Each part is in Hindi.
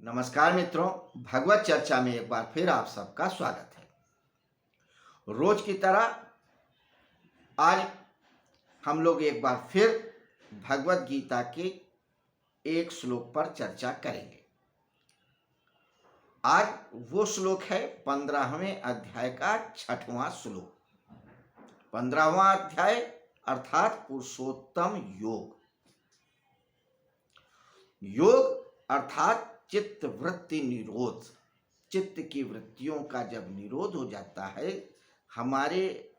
नमस्कार मित्रों, भगवत चर्चा में एक बार फिर आप सबका स्वागत है। रोज की तरह आज हम लोग एक बार फिर भगवत गीता के एक श्लोक पर चर्चा करेंगे। आज वो श्लोक है 15वें अध्याय का 6वां श्लोक। 15वां अध्याय अर्थात पुरुषोत्तम योग। योग अर्थात चित्त वृत्ति निरोध। चित्त की वृत्तियों का जब निरोध हो जाता है, हमारे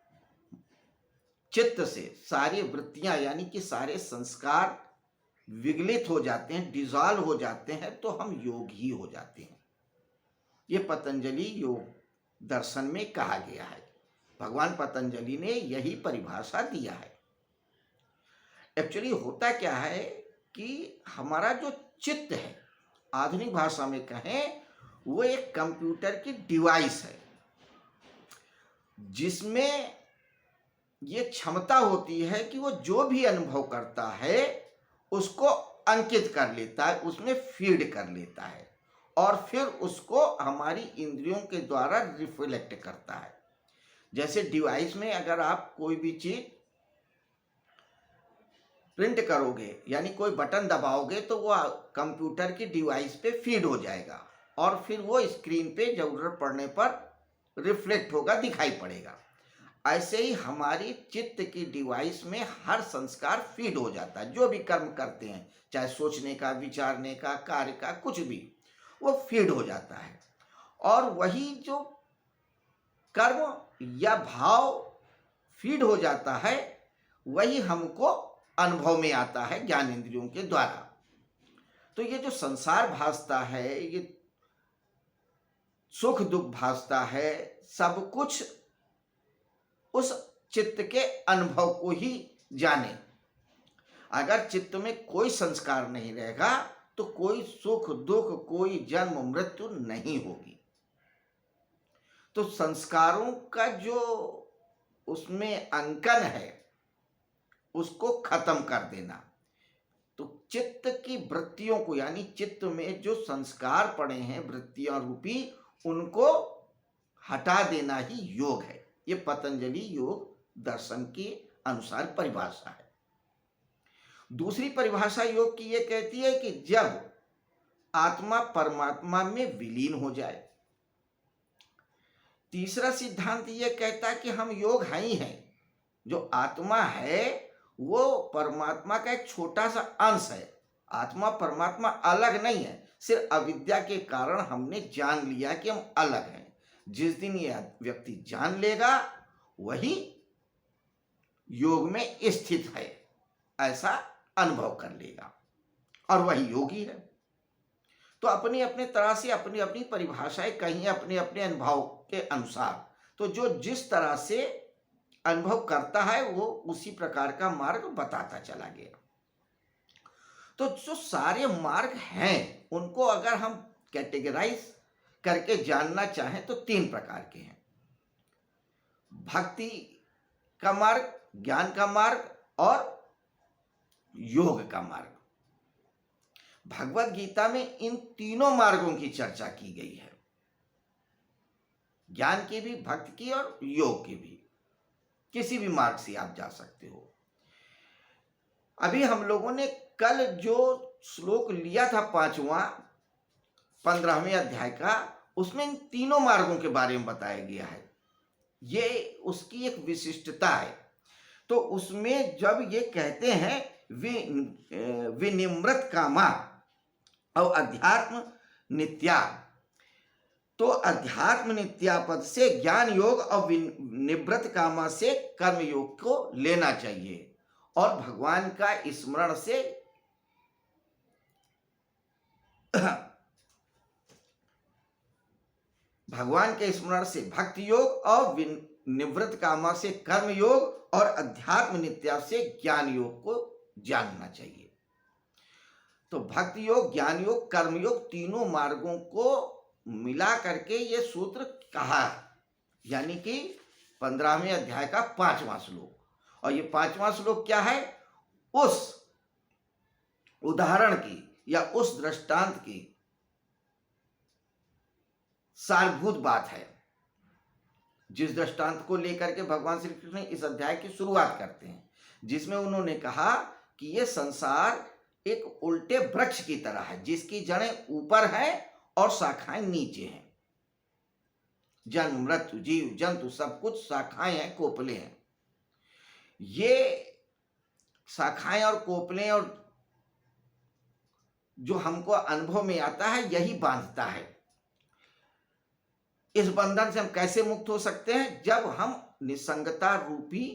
चित्त से सारी वृत्तियां यानी कि सारे संस्कार विगलित हो जाते हैं, डिजॉल्व हो जाते हैं, तो हम योगी हो जाते हैं। ये पतंजलि योग दर्शन में कहा गया है। भगवान पतंजलि ने यही परिभाषा दिया है। एक्चुअली होता क्या है कि हमारा जो चित्त है, आधुनिक भाषा में कहें, वो एक कंप्यूटर की डिवाइस है जिसमें ये क्षमता होती है कि वो जो भी अनुभव करता है उसको अंकित कर लेता है, उसमें फीड कर लेता है और फिर उसको हमारी इंद्रियों के द्वारा रिफ्लेक्ट करता है। जैसे डिवाइस में अगर आप कोई भी चीज प्रिंट करोगे यानी कोई बटन दबाओगे तो वो कंप्यूटर की डिवाइस पे फीड हो जाएगा और फिर वो स्क्रीन पे जरूरत पड़ने पर रिफ्लेक्ट होगा, दिखाई पड़ेगा। ऐसे ही हमारी चित्त की डिवाइस में हर संस्कार फीड हो जाता है। जो भी कर्म करते हैं, चाहे सोचने का, विचारने का, कार्य का, कुछ भी, वो फीड हो जाता है और वही जो कर्म या भाव फीड हो जाता है वही हमको अनुभव में आता है ज्ञान इंद्रियों के द्वारा। तो ये जो संसार भासता है, ये सुख दुख भासता है, सब कुछ उस चित्त के अनुभव को ही जाने। अगर चित्त में कोई संस्कार नहीं रहेगा तो कोई सुख दुख, कोई जन्म मृत्यु नहीं होगी। तो संस्कारों का जो उसमें अंकन है उसको खत्म कर देना। तो चित्त की वृत्तियों को यानी चित्त में जो संस्कार पड़े हैं वृत्तियां रूपी, उनको हटा देना ही योग है। ये पतंजलि योग दर्शन के अनुसार परिभाषा है। दूसरी परिभाषा योग की ये कहती है कि जब आत्मा परमात्मा में विलीन हो जाए। तीसरा सिद्धांत ये कहता है कि हम योग हैं ही हैं। जो आत्मा है वो परमात्मा का एक छोटा सा अंश है। आत्मा परमात्मा अलग नहीं है। सिर्फ अविद्या के कारण हमने जान लिया कि हम अलग हैं। जिस दिन ये व्यक्ति जान लेगा वही योग में स्थित है, ऐसा अनुभव कर लेगा और वही योगी है। तो अपनी अपनी तरह से अपनी अपनी परिभाषाएं कहीं अपने अपने अनुभव के अनुसार, तो जो जिस तरह से अनुभव करता है वो उसी प्रकार का मार्ग बताता चला गया। तो जो सारे मार्ग हैं उनको अगर हम कैटेगराइज करके जानना चाहें तो 3 प्रकार के हैं: भक्ति का मार्ग, ज्ञान का मार्ग और योग का मार्ग। भगवत गीता में इन तीनों मार्गों की चर्चा की गई है, ज्ञान की भी, भक्ति की और योग की भी। किसी भी मार्ग से आप जा सकते हो। अभी हम लोगों ने कल जो श्लोक लिया था 5वां 15वें अध्याय का, उसमें इन तीनों मार्गों के बारे में बताया गया है। ये उसकी एक विशिष्टता है। तो उसमें जब ये कहते हैं विनिमृत कामा और अध्यात्म नित्या, तो अध्यात्म नित्या पद से ज्ञान योग और निवृत्त कामा से कर्म योग को लेना चाहिए और भगवान का स्मरण से भगवान के स्मरण से भक्ति योग और निवृत्त कामा से कर्म योग और अध्यात्म नित्या से ज्ञान योग को जानना चाहिए। तो भक्ति योग, ज्ञान योग, कर्म योग, तीनों मार्गों को मिला करके ये सूत्र कहा, यानी कि 15वें अध्याय का 5वां श्लोक। और ये 5वां श्लोक क्या है? उस उदाहरण की या उस दृष्टांत की सारभूत बात है, जिस दृष्टांत को लेकर के भगवान श्री कृष्ण इस अध्याय की शुरुआत करते हैं, जिसमें उन्होंने कहा कि ये संसार एक उल्टे वृक्ष की तरह है, जिसकी जड़ें ऊपर हैं और शाखाएं नीचे हैं। जन्म मृत्यु जीव जंतु सब कुछ शाखाएं हैं, कोपले हैं। ये शाखाएं और कोपले और जो हमको अनुभव में आता है, यही बांधता है। इस बंधन से हम कैसे मुक्त हो सकते हैं? जब हम निसंगता रूपी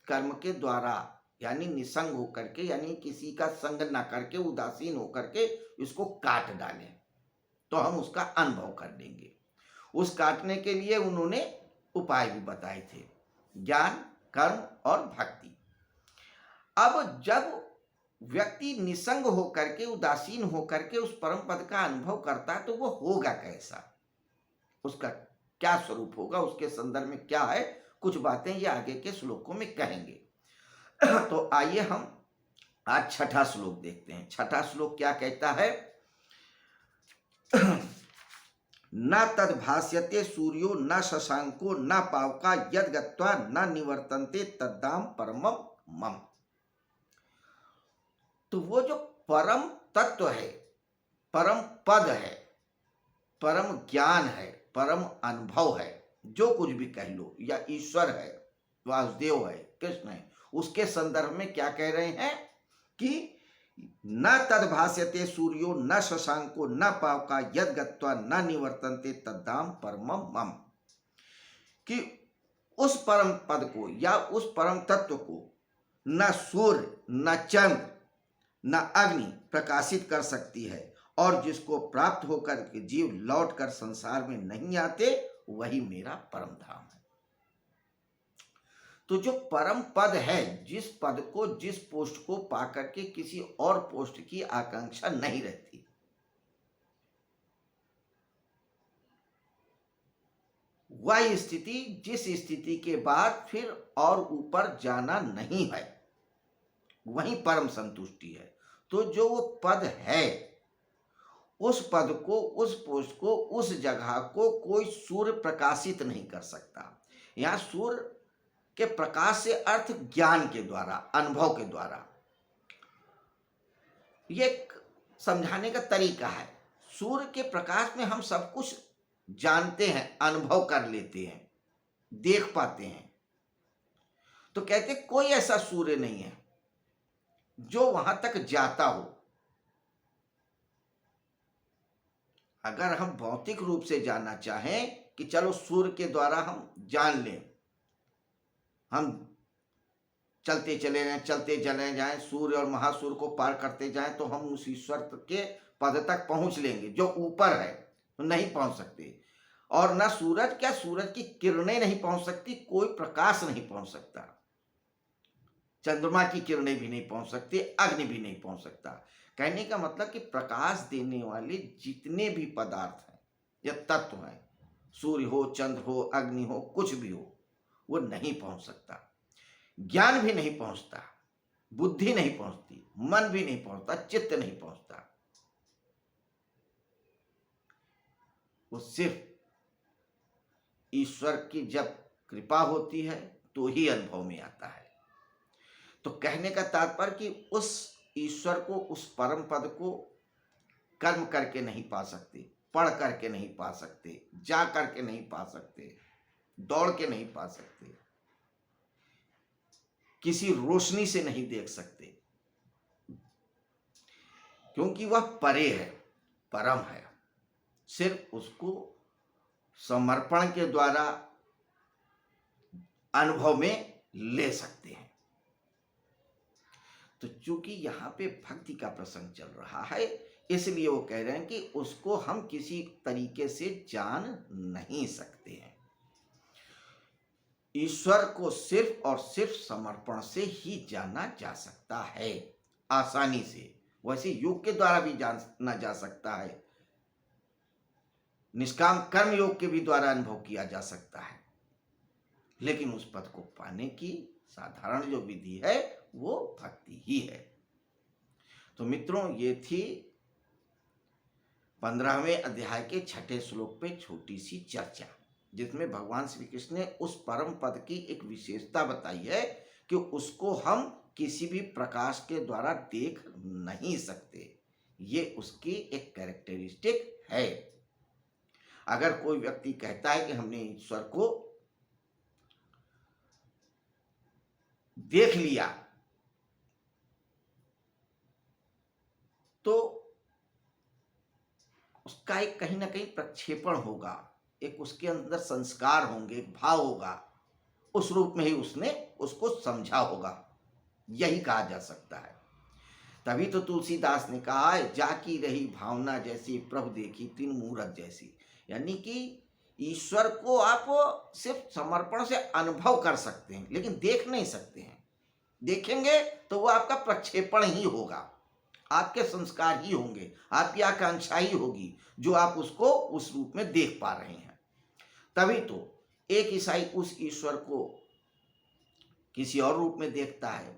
कर्म के द्वारा, यानी निसंग होकर के, यानी किसी का संग ना करके, उदासीन होकर के इसको काट डालें, तो हम उसका अनुभव कर लेंगे। उस काटने के लिए उन्होंने उपाय भी बताए थे, ज्ञान, कर्म और भक्ति। अब जब व्यक्ति निसंग होकर के, उदासीन होकर के उस परम पद का अनुभव करता है, तो वो होगा कैसा, उसका क्या स्वरूप होगा, उसके संदर्भ में क्या है, कुछ बातें ये आगे के श्लोकों में कहेंगे। तो आइए हम आज छठा श्लोक देखते हैं। छठा श्लोक क्या कहता है? न तद भास्यते सूर्यो न शशांको न पावका यद गत्वा न निवर्तन्ते तद्धाम परमम मम। तो वो जो परम तत्व है, परम पद है, परम ज्ञान है, परम अनुभव है, जो कुछ भी कह लो, या ईश्वर है, वासुदेव है, कृष्ण है, उसके संदर्भ में क्या कह रहे हैं कि न तद भास्यते सूर्यो न शशांको न पावका यद गत्वा न निवर्तन्ते तद्धाम परमम मम। कि उस परम पद को या उस परम तत्व को न सूर्य, न चंद्र, न अग्नि प्रकाशित कर सकती है, और जिसको प्राप्त होकर के जीव लौट कर संसार में नहीं आते, वही मेरा परम धाम है। तो जो परम पद है, जिस पद को, जिस पोस्ट को पाकर के किसी और पोस्ट की आकांक्षा नहीं रहती, वह स्थिति जिस स्थिति के बाद फिर और ऊपर जाना नहीं है, वही परम संतुष्टि है। तो जो वो पद है, उस पद को, उस पोस्ट को, उस जगह को कोई सूर्य प्रकाशित नहीं कर सकता। यहां सूर्य के प्रकाश से अर्थ ज्ञान के द्वारा, अनुभव के द्वारा। ये समझाने का तरीका है। सूर्य के प्रकाश में हम सब कुछ जानते हैं, अनुभव कर लेते हैं, देख पाते हैं। तो कहते कोई ऐसा सूर्य नहीं है जो वहां तक जाता हो। अगर हम भौतिक रूप से जानना चाहें कि चलो सूर्य के द्वारा हम जान लें, हम चलते चले जाएं, चलते चले जाएं, सूर्य और महासूर्य को पार करते जाएं, तो हम उस ईश्वर के पद तक पहुंच लेंगे जो ऊपर है। तो नहीं पहुंच सकते। और ना सूरज, क्या सूरज की किरणें नहीं पहुंच सकती, कोई प्रकाश नहीं पहुंच सकता, चंद्रमा की किरणें भी नहीं पहुंच सकती, अग्नि भी नहीं पहुंच सकता। कहने का मतलब कि प्रकाश देने वाले जितने भी पदार्थ हैं या तत्व हैं, सूर्य हो, चंद्र हो, अग्नि हो, कुछ भी हो, वो नहीं पहुंच सकता। ज्ञान भी नहीं पहुंचता, बुद्धि नहीं पहुंचती, मन भी नहीं पहुंचता, चित्त नहीं पहुंचता। वो सिर्फ ईश्वर की जब कृपा होती है तो ही अनुभव में आता है। तो कहने का तात्पर्य कि उस ईश्वर को, उस परम पद को कर्म करके नहीं पा सकते, पढ़ करके नहीं पा सकते, जा करके नहीं पा सकते, दौड़ के नहीं पा सकते, किसी रोशनी से नहीं देख सकते, क्योंकि वह परे है, परम है। सिर्फ उसको समर्पण के द्वारा अनुभव में ले सकते हैं। तो चूंकि यहाँ पे भक्ति का प्रसंग चल रहा है, इसलिए वो कह रहे हैं कि उसको हम किसी तरीके से जान नहीं सकते हैं। ईश्वर को सिर्फ और सिर्फ समर्पण से ही जाना जा सकता है, आसानी से। वैसे योग के द्वारा भी जाना जा सकता है, निष्काम कर्म योग के भी द्वारा अनुभव किया जा सकता है, लेकिन उस पद को पाने की साधारण जो विधि है वो भक्ति ही है। तो मित्रों, ये थी 15वें अध्याय के 6ठे श्लोक पे छोटी सी चर्चा, जिसमें भगवान श्री कृष्ण ने उस परम पद की एक विशेषता बताई है कि उसको हम किसी भी प्रकाश के द्वारा देख नहीं सकते। ये उसकी एक कैरेक्टरिस्टिक है। अगर कोई व्यक्ति कहता है कि हमने ईश्वर को देख लिया, तो उसका एक कहीं ना कहीं प्रक्षेपण होगा, एक उसके अंदर संस्कार होंगे, एक भाव होगा, उस रूप में ही उसने उसको समझा होगा, यही कहा जा सकता है। तभी तो तुलसीदास ने कहा है, जाकी रही भावना जैसी प्रभु देखी तीन मूरत जैसी। यानी कि ईश्वर को आप सिर्फ समर्पण से अनुभव कर सकते हैं, लेकिन देख नहीं सकते हैं। देखेंगे तो वो आपका प्रक्षेपण ही होगा, आपके संस्कार ही होंगे, आपकी आकांक्षा ही होगी, जो आप उसको उस रूप में देख पा रहे हैं। तभी तो एक ईसाई उस ईश्वर को किसी और रूप में देखता है,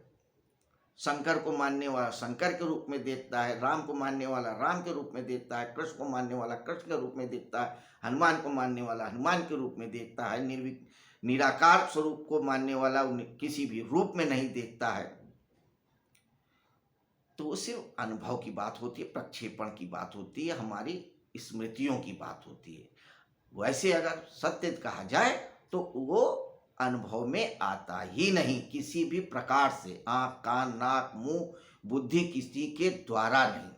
शंकर को मानने वाला शंकर के रूप में देखता है, राम को मानने वाला राम के रूप में देखता है, कृष्ण को मानने वाला कृष्ण के रूप में देखता है, हनुमान को मानने वाला हनुमान के रूप में देखता है, निराकार स्वरूप को मानने वाला किसी भी रूप में नहीं देखता है। तो वो सिर्फ अनुभव की बात होती है, प्रक्षेपण की बात होती है, हमारी स्मृतियों की बात होती है। वैसे अगर सत्य कहा जाए तो वो अनुभव में आता ही नहीं, किसी भी प्रकार से, आंख कान नाक मुंह बुद्धि किसी के द्वारा नहीं,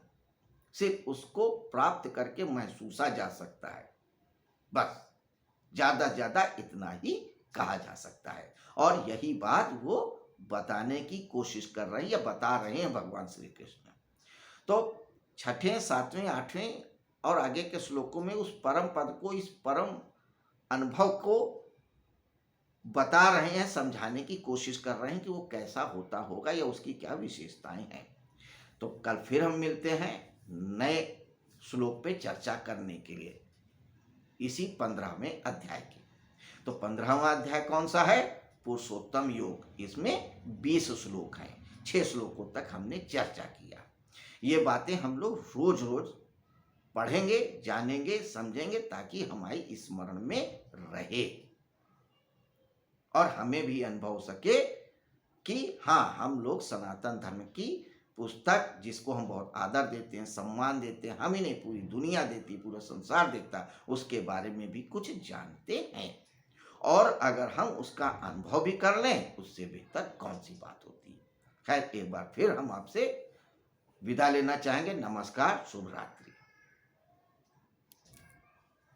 सिर्फ उसको प्राप्त करके महसूसा जा सकता है। बस ज्यादा ज्यादा इतना ही कहा जा सकता है, और यही बात वो बताने की कोशिश कर रहे हैं या बता रहे हैं भगवान श्री कृष्ण। तो 6ठे 7वें 8वें और आगे के श्लोकों में उस परम पद को, इस परम अनुभव को बता रहे हैं, समझाने की कोशिश कर रहे हैं कि वो कैसा होता होगा या उसकी क्या विशेषताएं हैं। तो कल फिर हम मिलते हैं नए श्लोक पे चर्चा करने के लिए, इसी 15वें अध्याय की। तो 15वां अध्याय कौन सा है? पुरुषोत्तम योग। इसमें 20 श्लोक हैं, 6 श्लोकों तक हमने चर्चा किया। ये बातें हम लोग रोज रोज पढ़ेंगे, जानेंगे, समझेंगे, ताकि हमारी स्मरण में रहे और हमें भी अनुभव हो सके कि हाँ, हम लोग सनातन धर्म की पुस्तक, जिसको हम बहुत आदर देते हैं, सम्मान देते हैं, हम ही नहीं पूरी दुनिया देती, पूरा संसार देता, उसके बारे में भी कुछ जानते हैं। और अगर हम उसका अनुभव भी कर लें, उससे बेहतर कौन सी बात होती है। खैर, एक बार फिर हम आपसे विदा लेना चाहेंगे। नमस्कार, शुभ रात्रि।